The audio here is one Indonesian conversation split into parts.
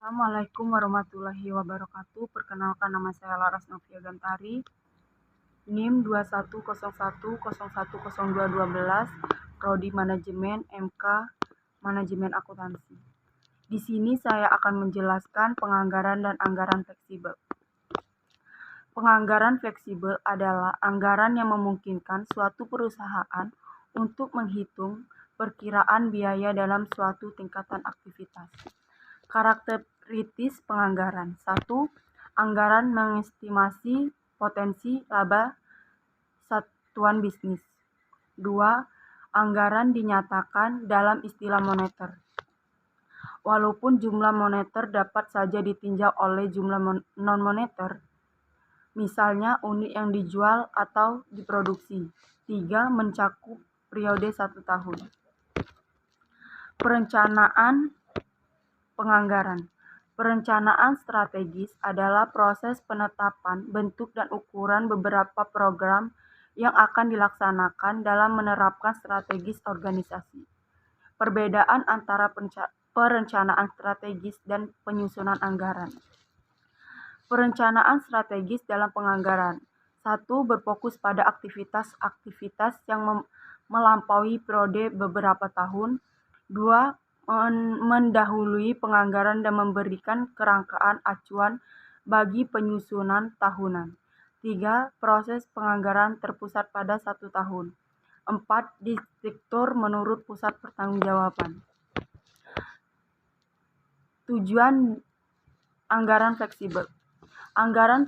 Assalamualaikum warahmatullahi wabarakatuh. Perkenalkan, nama saya Laras Novia Gantari, NIM 2101010212, Prodi Manajemen, MK Manajemen Akuntansi. Di sini saya akan menjelaskan penganggaran dan anggaran fleksibel. Penganggaran fleksibel adalah anggaran yang memungkinkan suatu perusahaan untuk menghitung perkiraan biaya dalam suatu tingkatan aktivitas. Karakteristik penganggaran. 1. Anggaran mengestimasi potensi laba satuan bisnis. 2. Anggaran dinyatakan dalam istilah moneter, walaupun jumlah moneter dapat saja ditinjau oleh jumlah non-moneter, misalnya unit yang dijual atau diproduksi. 3. Mencakup periode 1 tahun. Perencanaan penganggaran. Perencanaan strategis adalah proses penetapan bentuk dan ukuran beberapa program yang akan dilaksanakan dalam menerapkan strategis organisasi. Perbedaan antara perencanaan strategis dan penyusunan anggaran. Perencanaan strategis dalam penganggaran. 1. Berfokus pada aktivitas-aktivitas yang melampaui periode beberapa tahun. 2. Mendahului penganggaran dan memberikan kerangkaan acuan bagi penyusunan tahunan. 3. Proses penganggaran terpusat pada 1 tahun. 4. Distruktur menurut pusat pertanggungjawaban. Tujuan anggaran fleksibel. Anggaran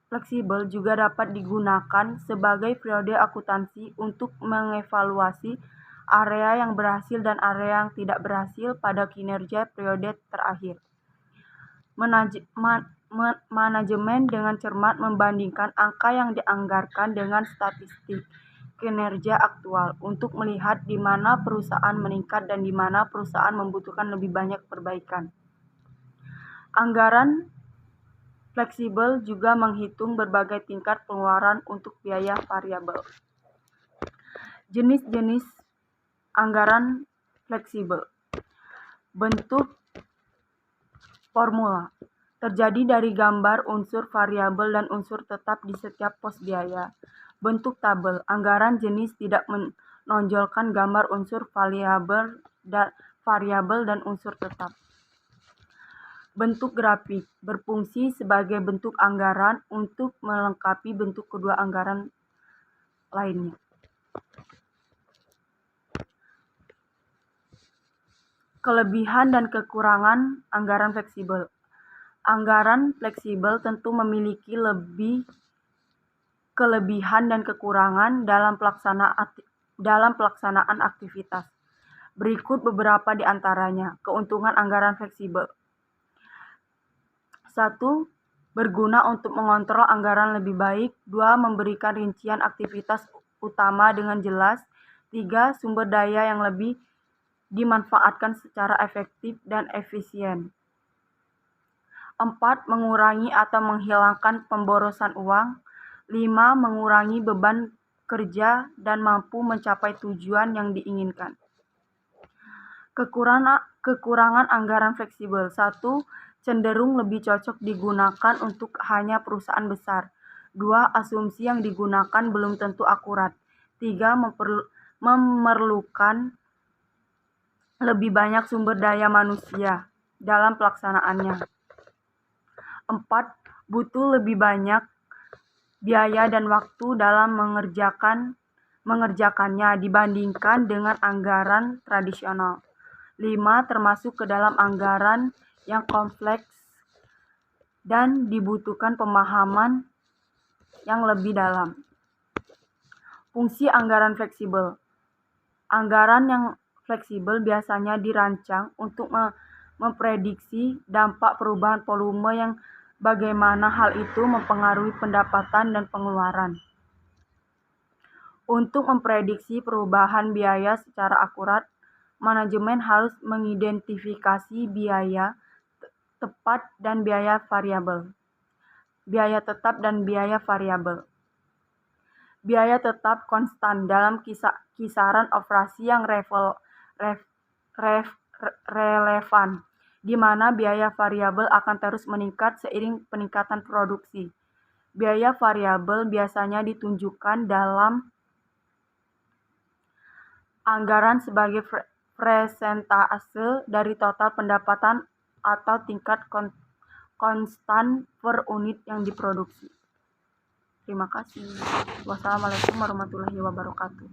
fleksibel juga dapat digunakan sebagai periode akuntansi untuk mengevaluasi area yang berhasil dan area yang tidak berhasil pada kinerja periode terakhir. Manajemen dengan cermat membandingkan angka yang dianggarkan dengan statistik kinerja aktual untuk melihat di mana perusahaan meningkat dan di mana perusahaan membutuhkan lebih banyak perbaikan. Anggaran fleksibel juga menghitung berbagai tingkat pengeluaran untuk biaya variabel. Jenis-jenis anggaran fleksibel. Bentuk formula terjadi dari gambar unsur variabel dan unsur tetap di setiap pos biaya. Bentuk tabel. Anggaran jenis tidak menonjolkan gambar unsur variabel dan unsur tetap. Bentuk grafik berfungsi sebagai bentuk anggaran untuk melengkapi bentuk kedua anggaran lainnya. Kelebihan dan kekurangan anggaran fleksibel. Anggaran fleksibel tentu memiliki kelebihan dan kekurangan dalam pelaksanaan aktivitas. Berikut beberapa di antaranya. Keuntungan anggaran fleksibel. 1. Berguna untuk mengontrol anggaran lebih baik. 2. Memberikan rincian aktivitas utama dengan jelas. 3. Sumber daya yang lebih dimanfaatkan secara efektif dan efisien. 4. Mengurangi atau menghilangkan pemborosan uang. 5. Mengurangi beban kerja dan mampu mencapai tujuan yang diinginkan. Kekurangan anggaran fleksibel. 1. Cenderung lebih cocok digunakan untuk hanya perusahaan besar. 2. Asumsi yang digunakan belum tentu akurat. 3. Memerlukan lebih banyak sumber daya manusia dalam pelaksanaannya. 4. Butuh lebih banyak biaya dan waktu dalam mengerjakannya dibandingkan dengan anggaran tradisional. 5. Termasuk ke dalam anggaran yang kompleks dan dibutuhkan pemahaman yang lebih dalam. Fungsi anggaran fleksibel. Anggaran yang fleksibel biasanya dirancang untuk memprediksi dampak perubahan volume yang bagaimana hal itu mempengaruhi pendapatan dan pengeluaran. Untuk memprediksi perubahan biaya secara akurat, manajemen harus mengidentifikasi biaya tepat dan biaya variabel. Biaya tetap dan biaya variabel. Biaya tetap konstan dalam kisaran operasi yang relevan. di mana biaya variabel akan terus meningkat seiring peningkatan produksi. Biaya variabel biasanya ditunjukkan dalam anggaran sebagai persentase dari total pendapatan atau tingkat konstan per unit yang diproduksi. Terima kasih. Wassalamualaikum warahmatullahi wabarakatuh.